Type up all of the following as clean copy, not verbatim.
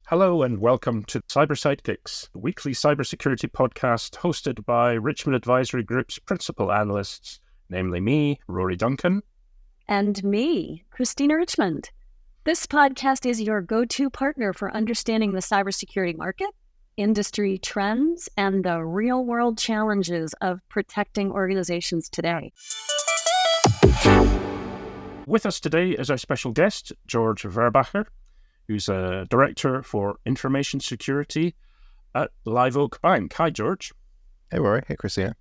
Hello and welcome to Sidekicks, the weekly cybersecurity podcast hosted by Richmond Advisory Group's principal analysts, namely me, Rory Duncan. And me, Christina Richmond. This podcast is your go-to partner for understanding the cybersecurity market, industry trends, and the real-world challenges of protecting organizations today. With us today is our special guest, George Verbacher, who's a Director for Information Security at Live Oak Bank. Hi, George. Hey, Rory. Hey, Christina.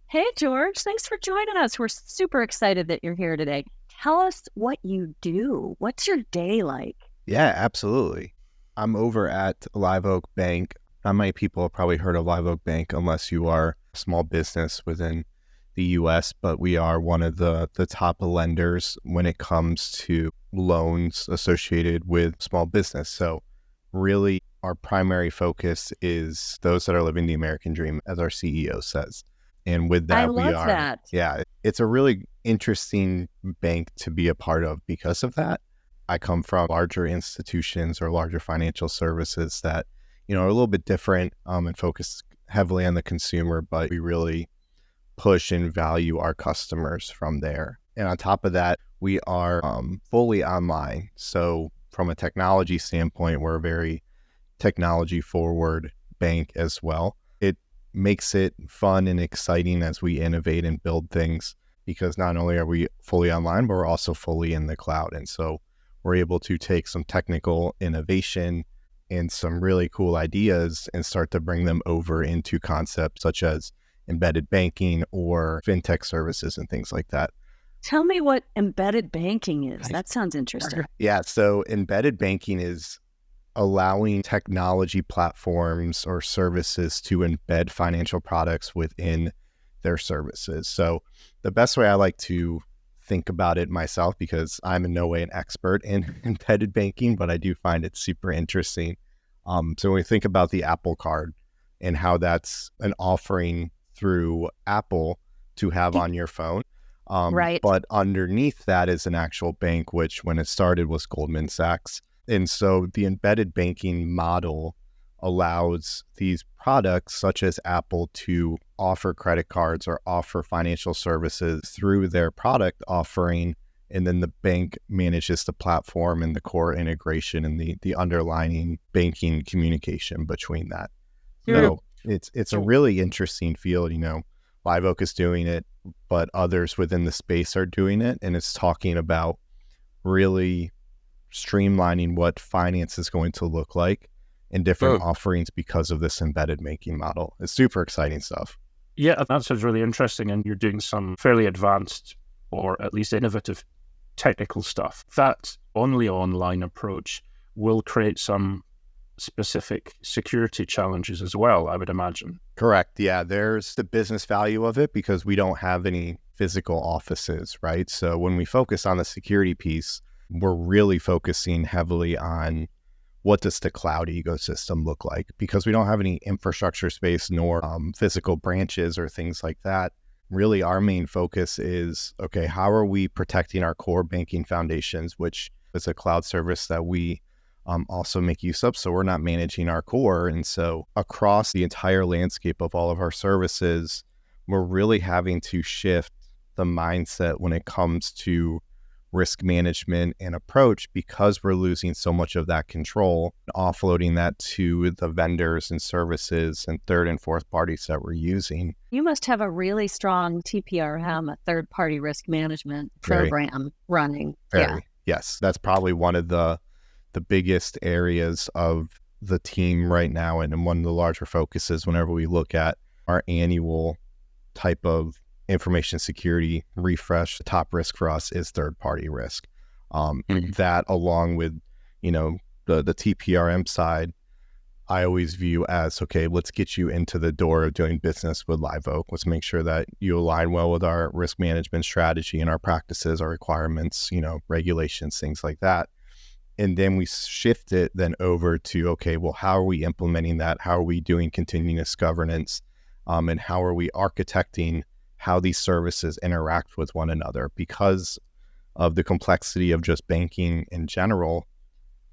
Hey, George. Thanks for joining us. We're super excited that you're here today. Tell us what you do. What's your day like? Yeah, absolutely. I'm over at Live Oak Bank. Not many people have probably heard of Live Oak Bank unless you are a small business within the U.S., but we are one of the top lenders when it comes to loans associated with small business. So really our primary focus is those that are living the American dream, as our CEO says. And with that, I love that. Yeah, it's a really interesting bank to be a part of because of that. I come from larger institutions or larger financial services that, are a little bit different and focus heavily on the consumer, but we really push and value our customers from there. And on top of that, we are fully online. So from a technology standpoint, we're a very technology forward bank as well. It makes it fun and exciting as we innovate and build things, because not only are we fully online, but we're also fully in the cloud. And so we're able to take some technical innovation and some really cool ideas and start to bring them over into concepts such as embedded banking or fintech services and things like that. Tell me what embedded banking is. That sounds interesting. Yeah, so embedded banking is allowing technology platforms or services to embed financial products within their services. So the best way I like to think about it myself, because I'm in no way an expert in embedded banking, but I do find it super interesting. So when we think about the Apple Card and how that's an offering through Apple to have on your phone. Right. But underneath that is an actual bank, which when it started was Goldman Sachs. And so the embedded banking model allows these products such as Apple to offer credit cards or offer financial services through their product offering. And then the bank manages the platform and the core integration and the underlying banking communication between that. So it's a really interesting field. Live Oak is doing it, but others within the space are doing it. And it's talking about really streamlining what finance is going to look like in different offerings because of this embedded banking model. It's super exciting stuff. Yeah, that sounds really interesting. And you're doing some fairly advanced or at least innovative technical stuff. That only online approach will create some specific security challenges as well, I would imagine. Correct. Yeah, there's the business value of it because we don't have any physical offices, right? So when we focus on the security piece, we're really focusing heavily on what does the cloud ecosystem look like, because we don't have any infrastructure space nor physical branches or things like that. Really, our main focus is, okay, how are we protecting our core banking foundations, which is a cloud service that we also make use of. So we're not managing our core. And so across the entire landscape of all of our services, we're really having to shift the mindset when it comes to risk management and approach, because we're losing so much of that control, offloading that to the vendors and services and third and fourth parties that we're using. You must have a really strong TPRM, a third-party risk management program running. Yeah. Yes, that's probably one of the biggest areas of the team right now, and one of the larger focuses whenever we look at our annual type of information security refresh. The top risk for us is third-party risk. That along with, the TPRM side, I always view as, okay, let's get you into the door of doing business with Live Oak. Let's make sure that you align well with our risk management strategy and our practices, our requirements, regulations, things like that. And then we shift it then over to, okay, well, how are we implementing that? How are we doing continuous governance? And how are we architecting how these services interact with one another? Because of the complexity of just banking in general,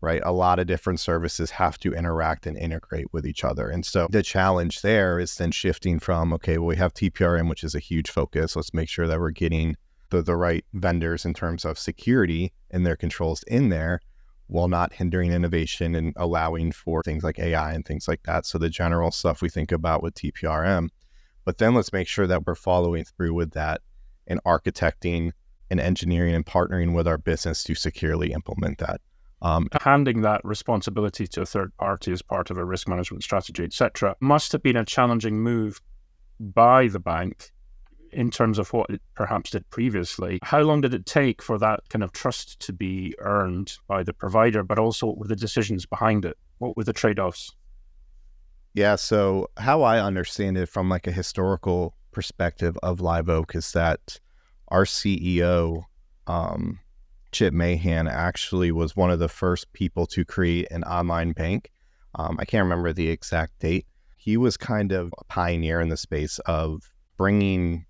right? A lot of different services have to interact and integrate with each other. And so the challenge there is then shifting from, okay, well, we have TPRM, which is a huge focus. Let's make sure that we're getting the right vendors in terms of security and their controls in there while not hindering innovation and allowing for things like AI and things like that. So the general stuff we think about with TPRM, but then let's make sure that we're following through with that and architecting and engineering and partnering with our business to securely implement that. Handing that responsibility to a third party as part of a risk management strategy, etc., must have been a challenging move by the bank in terms of what it perhaps did previously. How long did it take for that kind of trust to be earned by the provider, but also what were the decisions behind it? What were the trade-offs? Yeah, so how I understand it from like a historical perspective of Live Oak is that our CEO, Chip Mahan, actually was one of the first people to create an online bank. I can't remember the exact date. He was kind of a pioneer in the space of bringing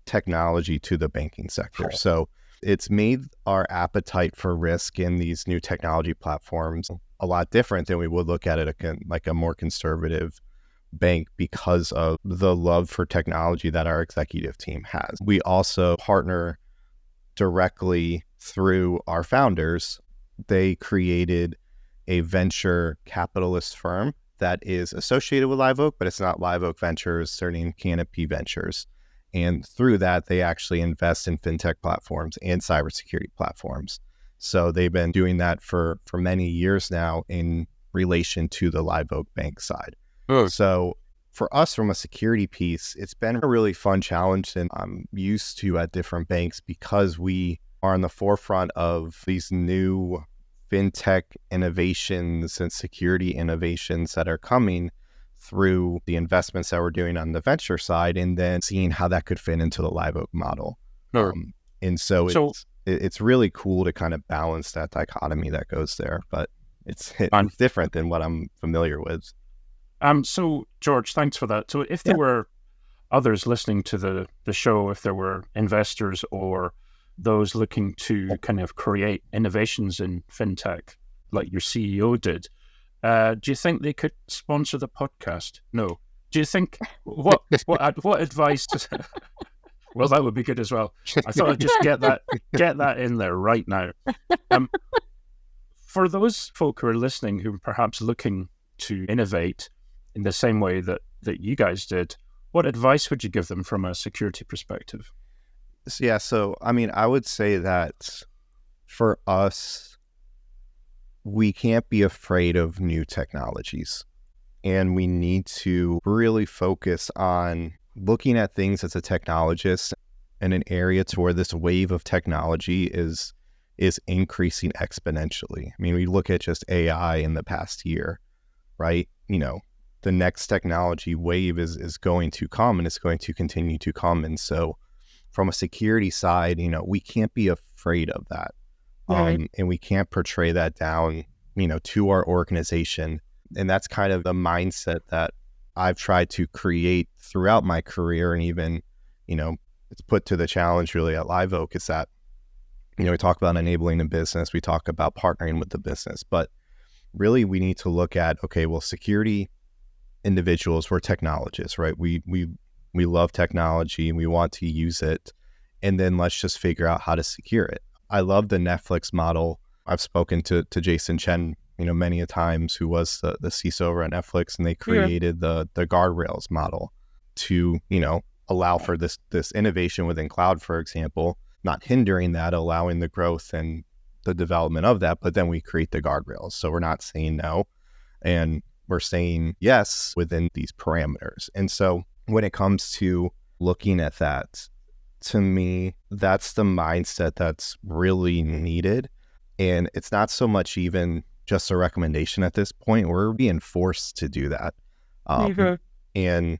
technology to the banking sector. So it's made our appetite for risk in these new technology platforms a lot different than we would look at it like a more conservative bank because of the love for technology that our executive team has. We also partner directly through our founders. They created a venture capitalist firm that is associated with Live Oak, but it's not Live Oak Ventures, they're named Canopy Ventures. And through that, they actually invest in fintech platforms and cybersecurity platforms. So they've been doing that for many years now in relation to the Live Oak Bank side. Oh. So for us, from a security piece, it's been a really fun challenge, and I'm used to at different banks because we are on the forefront of these new fintech innovations and security innovations that are coming through the investments that we're doing on the venture side, and then seeing how that could fit into the Live Oak model. Sure. And so it's really cool to kind of balance that dichotomy that goes there, but it's different than what I'm familiar with. So George, thanks for that. So if there were others listening to the show, if there were investors or those looking to kind of create innovations in fintech like your CEO did, do you think they could sponsor the podcast? No. Do you think what advice? Well, that would be good as well. I thought I'd just get that in there right now. For those folk who are listening who are perhaps looking to innovate in the same way that you guys did, what advice would you give them from a security perspective? Yeah, so I mean, I would say that for us, we can't be afraid of new technologies, and we need to really focus on looking at things as a technologist in an area to where this wave of technology is increasing exponentially. I mean, we look at just AI in the past year, right? You know, the next technology wave is going to come, and it's going to continue to come. And so from a security side, you know, we can't be afraid of that. Right. And we can't portray that down, you know, to our organization. And that's kind of the mindset that I've tried to create throughout my career. And even, you know, it's put to the challenge really at Live Oak is that, you know, we talk about enabling the business, we talk about partnering with the business, but really we need to look at, okay, well, security individuals, we're technologists, right? We love technology and we want to use it. And then let's just figure out how to secure it. I love the Netflix model. I've spoken to Jason Chen, you know, many a times, who was the CISO over at Netflix, and they created the guardrails model to, you know, allow for this innovation within cloud, for example, not hindering that, allowing the growth and the development of that, but then we create the guardrails. So we're not saying no, and we're saying yes within these parameters. And so when it comes to looking at that, to me, that's the mindset that's really needed. And it's not so much even just a recommendation at this point. We're being forced to do that. And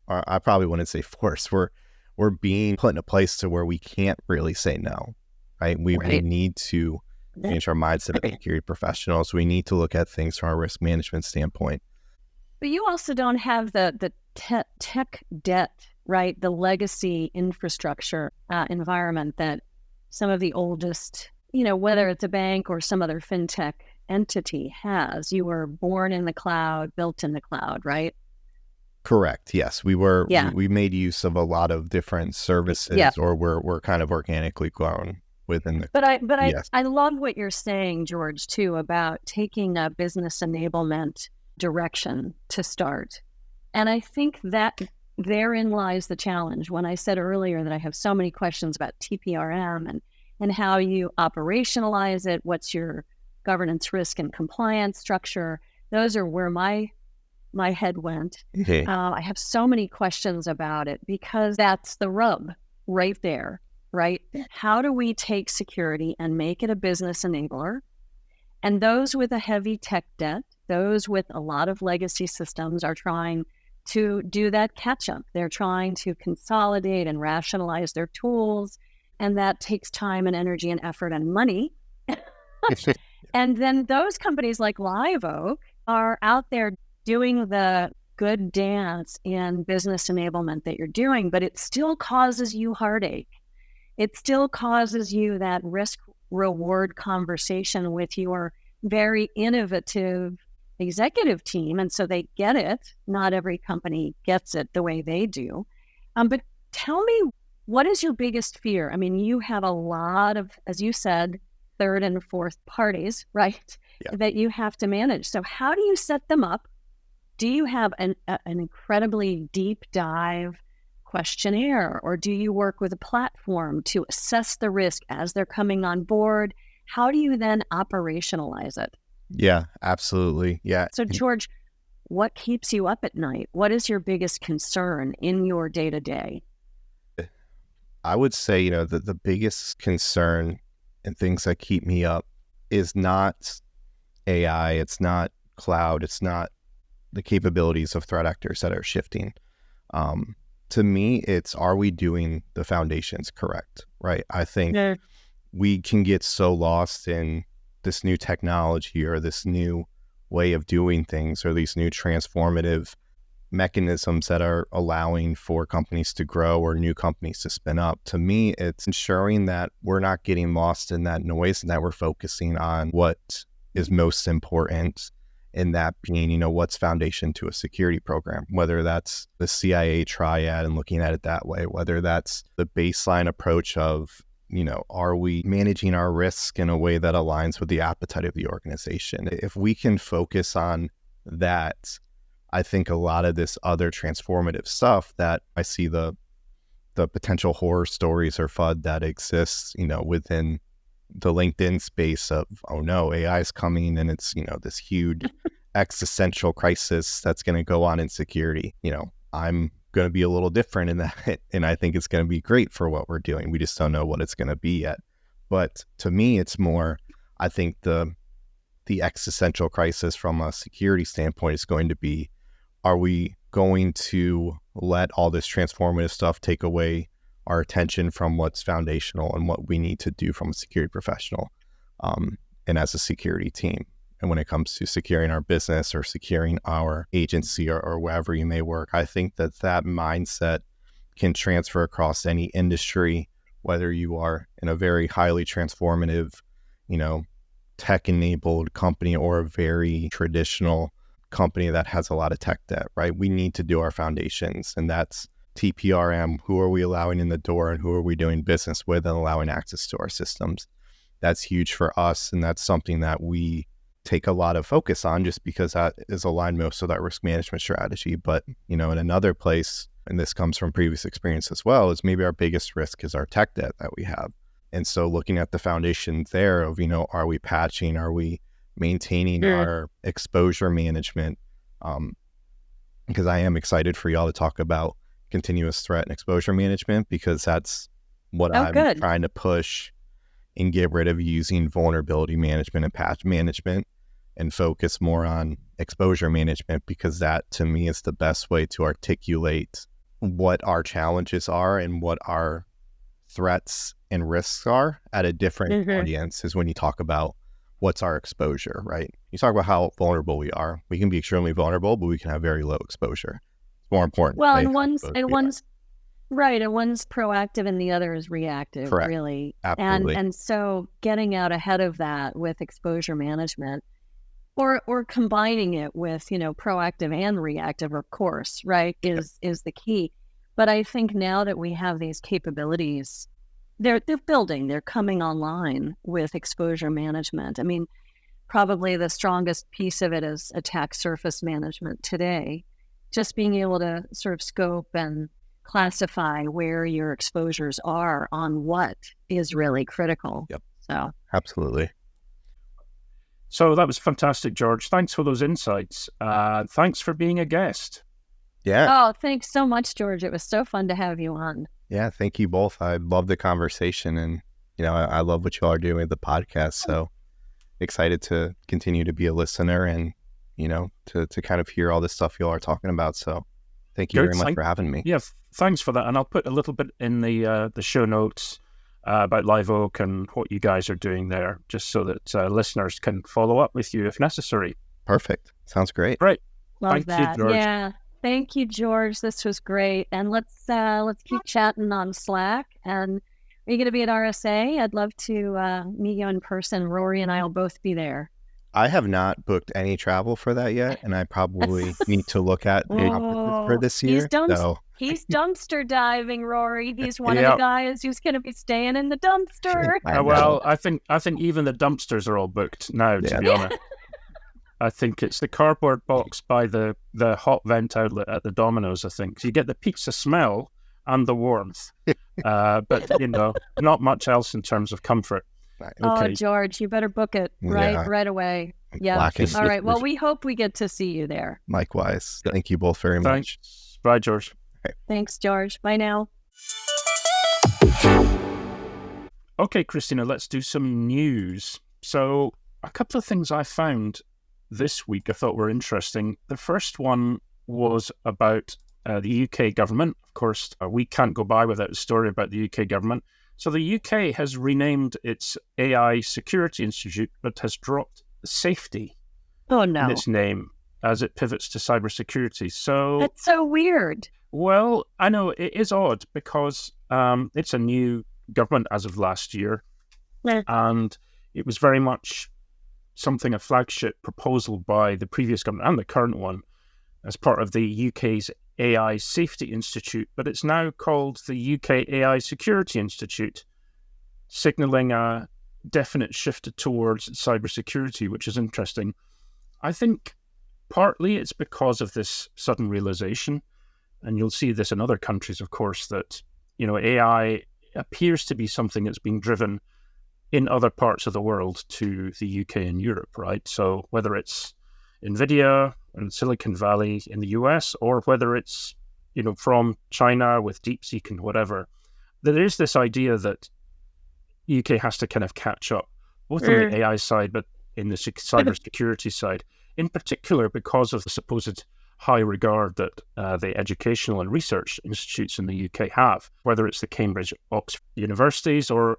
I probably wouldn't say forced. We're being put in a place to where we can't really say no, right? We need to change our mindset as security professionals. We need to look at things from a risk management standpoint. But you also don't have the tech debt, right? The legacy infrastructure environment that some of the oldest, whether it's a bank or some other fintech entity has. You were born in the cloud, built in the cloud, right? Correct. Yes, we were. Yeah. We made use of a lot of different services, Yeah. or we're kind of organically grown within the. Yes. I love what you're saying, George, too, about taking a business enablement direction to start. And I think that therein lies the challenge. When I said earlier that I have so many questions about TPRM and how you operationalize it, what's your governance, risk, and compliance structure, those are where my head went. Okay. I have so many questions about it because that's the rub right there, right? How do we take security and make it a business enabler? And those with a heavy tech debt, those with a lot of legacy systems are trying to do that catch up. They're trying to consolidate and rationalize their tools. And that takes time and energy and effort and money. And then those companies like Live Oak are out there doing the good dance in business enablement that you're doing, but it still causes you heartache. It still causes you that risk reward conversation with your very innovative executive team. And so they get it. Not every company gets it the way they do. But tell me, what is your biggest fear? I mean, you have a lot of, as you said, third and fourth parties, right? Yeah. That you have to manage. So how do you set them up? Do you have an incredibly deep dive questionnaire, or do you work with a platform to assess the risk as they're coming on board? How do you then operationalize it? Yeah, absolutely. Yeah. So, George, what keeps you up at night? What is your biggest concern in your day-to-day? I would say, the biggest concern and things that keep me up is not AI, it's not cloud, it's not the capabilities of threat actors that are shifting. To me, it's, are we doing the foundations correct, right? I think we can get so lost in this new technology or this new way of doing things or these new transformative mechanisms that are allowing for companies to grow or new companies to spin up. To me, it's ensuring that we're not getting lost in that noise and that we're focusing on what is most important, and that being, what's foundation to a security program, whether that's the CIA triad and looking at it that way, whether that's the baseline approach of, are we managing our risk in a way that aligns with the appetite of the organization? If we can focus on that, I think a lot of this other transformative stuff that I see the potential horror stories or FUD that exists, within the LinkedIn space of, oh no, AI is coming and it's, this huge existential crisis that's going to go on in security. I'm going to be a little different in that, and I think it's going to be great for what we're doing. We just don't know what it's going to be yet. But to me, it's more, I think the existential crisis from a security standpoint is going to be, are we going to let all this transformative stuff take away our attention from what's foundational and what we need to do from a security professional and as a security team? And when it comes to securing our business or securing our agency or wherever you may work, I think that mindset can transfer across any industry, whether you are in a very highly transformative, tech-enabled company or a very traditional company that has a lot of tech debt, right? We need to do our foundations, and that's TPRM. Who are we allowing in the door and who are we doing business with and allowing access to our systems? That's huge for us, and that's something that we take a lot of focus on just because that is aligned most with our risk management strategy. But, in another place, and this comes from previous experience as well, is maybe our biggest risk is our tech debt that we have. And so looking at the foundation there of, are we patching? Are we maintaining our exposure management? Because I am excited for y'all to talk about continuous threat and exposure management, because that's what I'm trying to push and get rid of, using vulnerability management and patch management and focus more on exposure management, because that to me is the best way to articulate what our challenges are and what our threats and risks are at a different audience, is when you talk about what's our exposure, right? You talk about how vulnerable we are. We can be extremely vulnerable, but we can have very low exposure. It's more important. Well, Right. And one's proactive and the other is reactive, Correct. really. Absolutely. And so getting out ahead of that with exposure management or combining it with, proactive and reactive, of course, right, is the key. But I think now that we have these capabilities, they're building, they're coming online with exposure management. I mean, probably the strongest piece of it is attack surface management today. Just being able to sort of scope and classify where your exposures are on what is really critical. Yep. So Absolutely. So that was fantastic, George. Thanks for those insights. Thanks for being a guest. Yeah. Oh, thanks so much, George. It was so fun to have you on. Yeah. Thank you both. I love the conversation, and, I love what you all are doing with the podcast. So excited to continue to be a listener and, to kind of hear all this stuff you all are talking about. So thank you very much for having me. Yeah, thanks for that. And I'll put a little bit in the show notes about Live Oak and what you guys are doing there, just so that listeners can follow up with you if necessary. Perfect. Sounds great. Great. Love Thank that. you, George. Yeah. Thank you, George. This was great. And let's keep chatting on Slack. And are you going to be at RSA? I'd love to meet you in person. Rory and I will both be there. I have not booked any travel for that yet, and I probably need to look at conferences for this year. He's dumpster diving, Rory. He's one of the guys who's going to be staying in the dumpster. Well, I think even the dumpsters are all booked now, to be honest. I think it's the cardboard box by the hot vent outlet at the Domino's, I think. So you get the pizza smell and the warmth, but, not much else in terms of comfort. Okay. Oh, George, you better book it right away. Yeah. All right. Well, we hope we get to see you there. Likewise. Thank you both very much. Bye, George. Okay. Thanks, George. Bye now. Okay, Christina, let's do some news. So a couple of things I found this week I thought were interesting. The first one was about the UK government. Of course, we can't go by without a story about the UK government. So the UK has renamed its AI Security Institute, but has dropped safety in its name as it pivots to cybersecurity. So that's so weird. Well, I know it is odd because it's a new government as of last year, and it was very much a flagship proposal by the previous government and the current one as part of the UK's AI Safety Institute, but it's now called the UK AI Security Institute, signalling a definite shift towards cybersecurity, which is interesting. I think partly it's because of this sudden realization, and you'll see this in other countries, of course, that AI appears to be something that's being driven in other parts of the world to the UK and Europe, right? So whether it's NVIDIA and Silicon Valley in the US, or whether it's, from China with DeepSeek and whatever, there is this idea that UK has to kind of catch up, both on the AI side, but in the cybersecurity side, in particular because of the supposed high regard that the educational and research institutes in the UK have, whether it's the Cambridge, Oxford universities or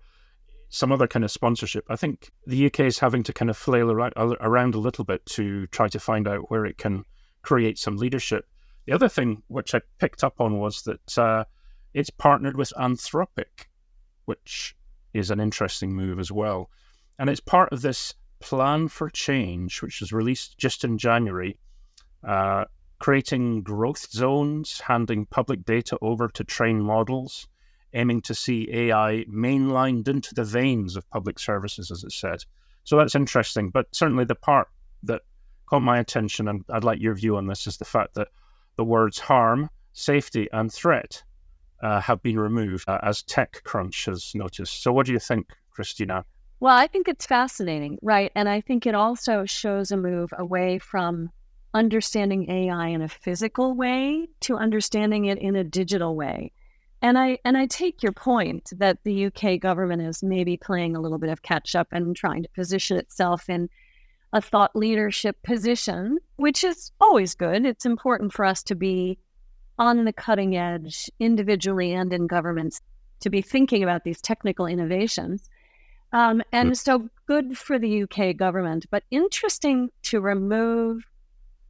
some other kind of sponsorship. I think the UK is having to kind of flail around a little bit to try to find out where it can create some leadership. The other thing which I picked up on was that it's partnered with Anthropic, which is an interesting move as well. And it's part of this plan for change, which was released just in January, creating growth zones, handing public data over to train models, aiming to see AI mainlined into the veins of public services, as it said. So that's interesting. But certainly the part that caught my attention, and I'd like your view on this, is the fact that the words harm, safety, and threat have been removed, as TechCrunch has noticed. So what do you think, Christina? Well, I think it's fascinating, right? And I think it also shows a move away from understanding AI in a physical way to understanding it in a digital way. And I take your point that the UK government is maybe playing a little bit of catch up and trying to position itself in a thought leadership position, which is always good. It's important for us to be on the cutting edge individually and in governments, to be thinking about these technical innovations. And so good for the UK government, but interesting to remove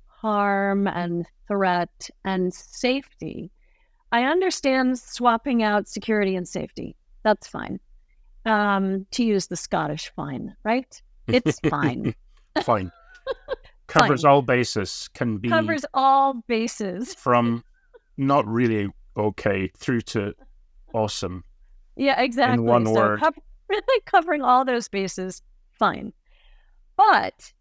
harm and threat and safety. I understand swapping out security and safety. That's fine. To use the Scottish fine, right? It's fine. Fine. Covers Fine. all bases, can be Covers all bases. from not really okay through to awesome. Yeah, exactly. In one word. Really covering all those bases, fine. But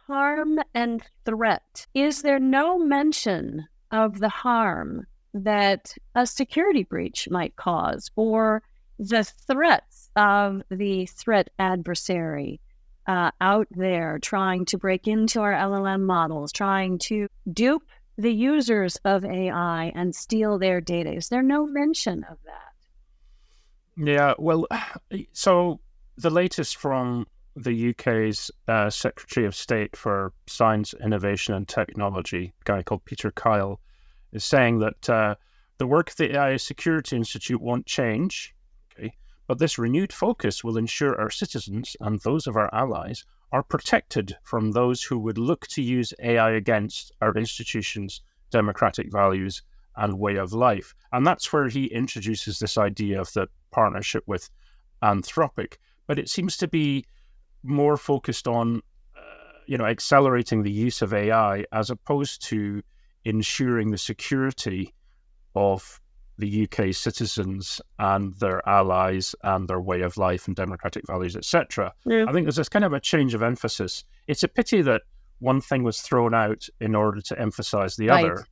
harm and threat. Is there no mention of the harm that a security breach might cause, or the threats of the threat adversary out there trying to break into our LLM models, trying to dupe the users of AI and steal their data? Is there no mention of that? Yeah, well, so the latest from the UK's Secretary of State for Science, Innovation and Technology, a guy called Peter Kyle, is saying that the work of the AI Security Institute won't change, okay, but this renewed focus will ensure our citizens and those of our allies are protected from those who would look to use AI against our institutions' democratic values and way of life. And that's where he introduces this idea of the partnership with Anthropic. But it seems to be more focused on, accelerating the use of AI as opposed to ensuring the security of the UK citizens and their allies and their way of life and democratic values, etc. Yeah. I think there's this kind of a change of emphasis. It's a pity that one thing was thrown out in order to emphasize the other.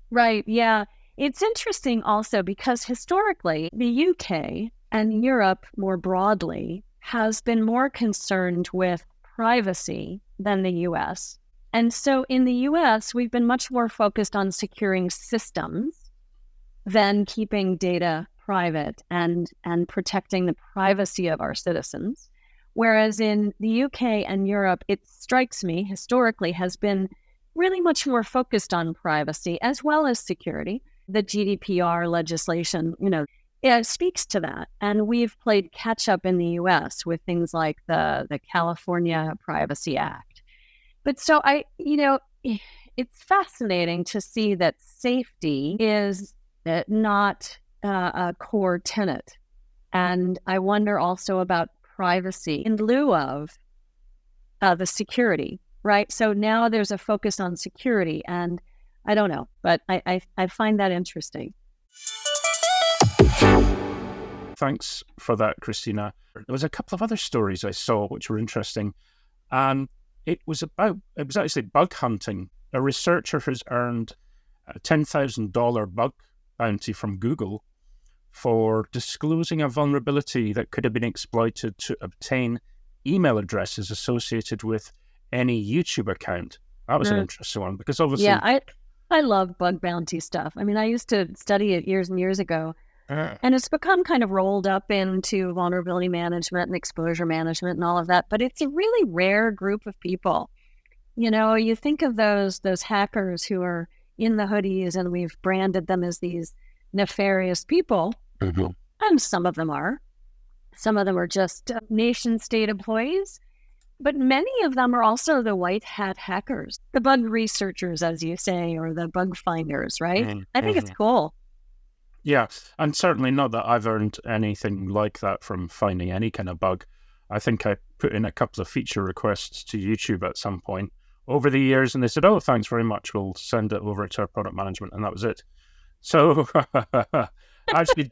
Right, yeah. It's interesting also because historically, the UK and Europe more broadly has been more concerned with privacy than the US. And so in the US, we've been much more focused on securing systems than keeping data private and protecting the privacy of our citizens. Whereas in the UK and Europe, it strikes me historically has been really much more focused on privacy as well as security. The GDPR legislation, it speaks to that. And we've played catch up in the US with things like the California Privacy Act. But so it's fascinating to see that safety is not a core tenet. And I wonder also about privacy in lieu of the security, right? So now there's a focus on security, and I don't know, but I find that interesting. Thanks for that, Christina. There was a couple of other stories I saw which were interesting, and it was actually bug hunting. A researcher has earned a $10,000 bug bounty from Google for disclosing a vulnerability that could have been exploited to obtain email addresses associated with any YouTube account. That was an interesting one because obviously... Yeah, I love bug bounty stuff. I mean, I used to study it years and years ago, and it's become kind of rolled up into vulnerability management and exposure management and all of that, but it's a really rare group of people. You think of those hackers who are in the hoodies and we've branded them as these nefarious people, and some of them are. Some of them are just nation-state employees, but many of them are also the white hat hackers, the bug researchers, as you say, or the bug finders, right? I think it's cool. Yeah, and certainly not that I've earned anything like that from finding any kind of bug. I think I put in a couple of feature requests to YouTube at some point over the years, and they said, "Oh, thanks very much. We'll send it over to our product management," and that was it. So actually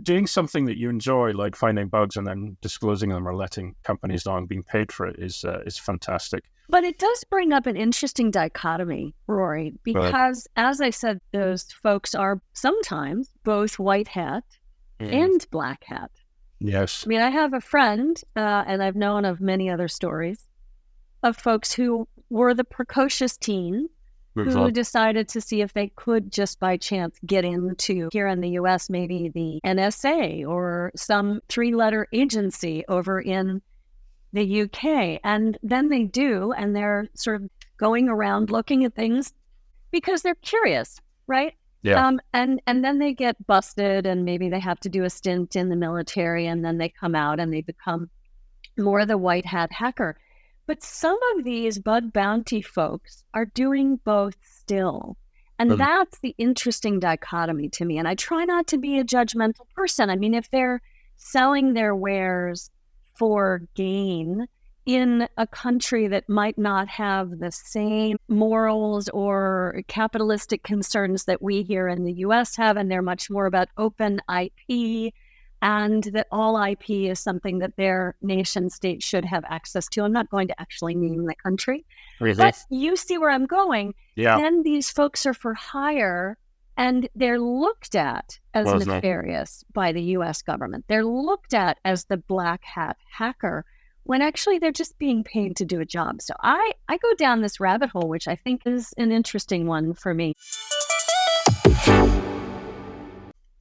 doing something that you enjoy, like finding bugs and then disclosing them or letting companies know and being paid for it is fantastic. But it does bring up an interesting dichotomy, Rory, because as I said, those folks are sometimes both white hat and black hat. Yes. I mean, I have a friend, and I've known of many other stories of folks who were the precocious teen who decided to see if they could just by chance get into, here in the U.S., maybe the NSA or some three-letter agency over in the UK. And then they do, and they're sort of going around looking at things because they're curious, right? Yeah. And then they get busted, and maybe they have to do a stint in the military, and then they come out and they become more the white hat hacker. But some of these bug bounty folks are doing both still. And that's the interesting dichotomy to me. And I try not to be a judgmental person. I mean, if they're selling their wares for gain in a country that might not have the same morals or capitalistic concerns that we here in the US have, and they're much more about open IP, and that all IP is something that their nation state should have access to. I'm not going to actually name the country, but you see where I'm going. Yeah. Then these folks are for hire, and they're looked at as nefarious by the US government. They're looked at as the black hat hacker, when actually they're just being paid to do a job. So I go down this rabbit hole, which I think is an interesting one for me.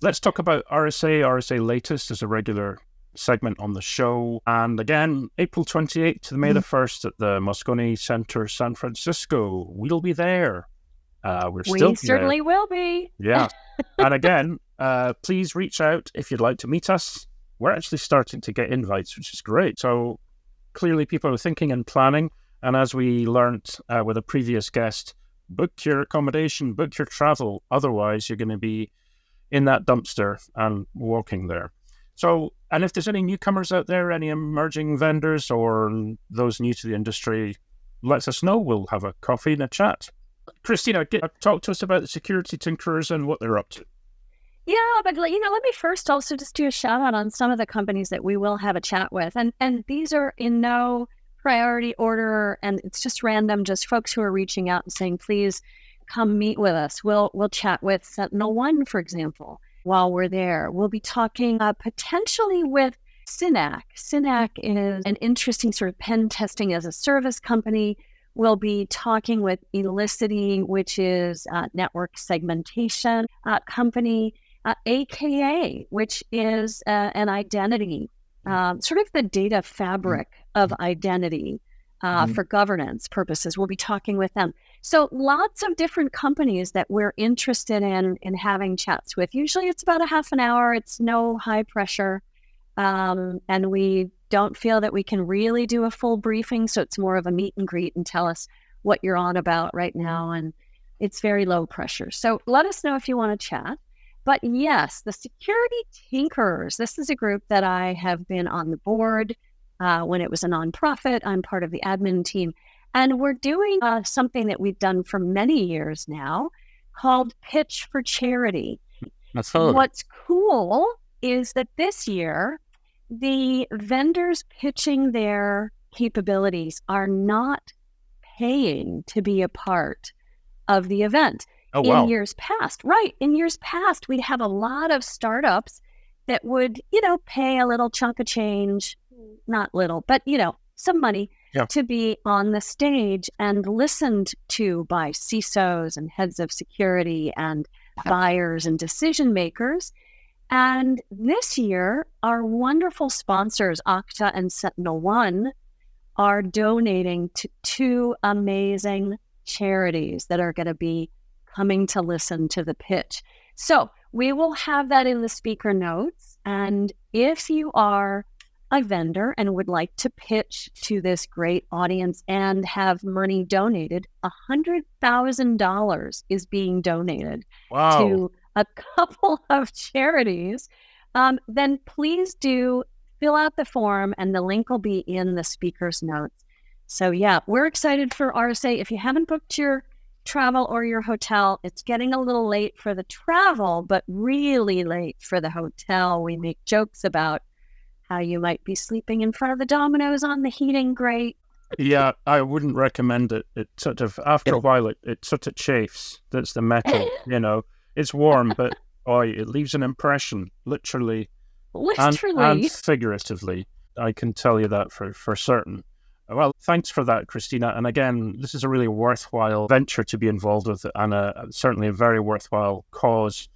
Let's talk about RSA. RSA Latest is a regular segment on the show. And again, April 28th to May the 1st at the Moscone Center, San Francisco. We'll be there. We certainly will be. Yeah. And again, please reach out if you'd like to meet us. We're actually starting to get invites, which is great. So clearly people are thinking and planning. And as we learned with a previous guest, book your accommodation, book your travel. Otherwise, you're going to be in that dumpster and walking there. So, and if there's any newcomers out there, any emerging vendors or those new to the industry, let us know. We'll have a coffee and a chat. Christina, talk to us about the security tinkerers and what they're up to. Yeah, but let me first also just do a shout out on some of the companies that we will have a chat with. And these are in no priority order, and it's just random, just folks who are reaching out and saying, please come meet with us. We'll chat with SentinelOne, for example, while we're there. We'll be talking potentially with SYNAC. SYNAC is an interesting sort of pen testing as a service company. We'll be talking with Elicity, which is a network segmentation company. AKA, which is an identity, sort of the data fabric of identity for governance purposes. We'll be talking with them. So lots of different companies that we're interested in having chats with. Usually it's about a half an hour. It's no high pressure. And we don't feel that we can really do a full briefing. So it's more of a meet and greet and tell us what you're on about right now. And it's very low pressure. So let us know if you want to chat. But yes, the Security Tinkerers, this is a group that I have been on the board when it was a nonprofit. I'm part of the admin team. And we're doing something that we've done for many years now called Pitch for Charity. That's fun. What's cool is that this year, the vendors pitching their capabilities are not paying to be a part of the event. Oh, wow. In years past, we'd have a lot of startups that would, pay a little chunk of change, not little, but, some money to be on the stage and listened to by CISOs and heads of security and buyers and decision makers. And this year, our wonderful sponsors, Okta and SentinelOne, are donating to two amazing charities that are going to be coming to listen to the pitch. So we will have that in the speaker notes. And if you are a vendor and would like to pitch to this great audience and have money donated, $100,000 is being donated to a couple of charities. Then please do fill out the form and the link will be in the speaker's notes. So yeah, we're excited for RSA. If you haven't booked your travel or your hotel, it's getting a little late for the travel, but really late for the hotel. We make jokes about how you might be sleeping in front of the dominoes on the heating grate. Yeah, I wouldn't recommend it. It sort of, after a while, it sort of chafes. That's the metal, It's warm, but it leaves an impression, literally. And figuratively. I can tell you that for certain. Well, thanks for that, Christina. And again, this is a really worthwhile venture to be involved with, and certainly a very worthwhile cause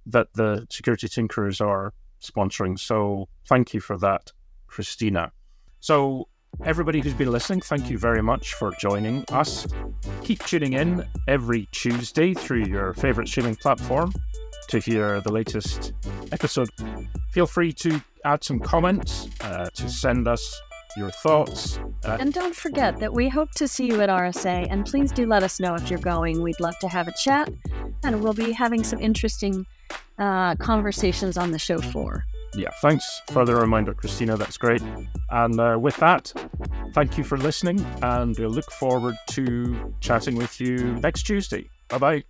that the Security Tinkerers are sponsoring. So thank you for that, Christina. So everybody who's been listening, thank you very much for joining us. Keep tuning in every Tuesday through your favorite streaming platform to hear the latest episode. Feel free to add some comments, to send us your thoughts. And don't forget that we hope to see you at RSA, and please do let us know if you're going. We'd love to have a chat, and we'll be having some interesting conversations on the show floor. Yeah, thanks for the reminder, Christina. That's great. And with that, thank you for listening, and we'll look forward to chatting with you next Tuesday. Bye-bye.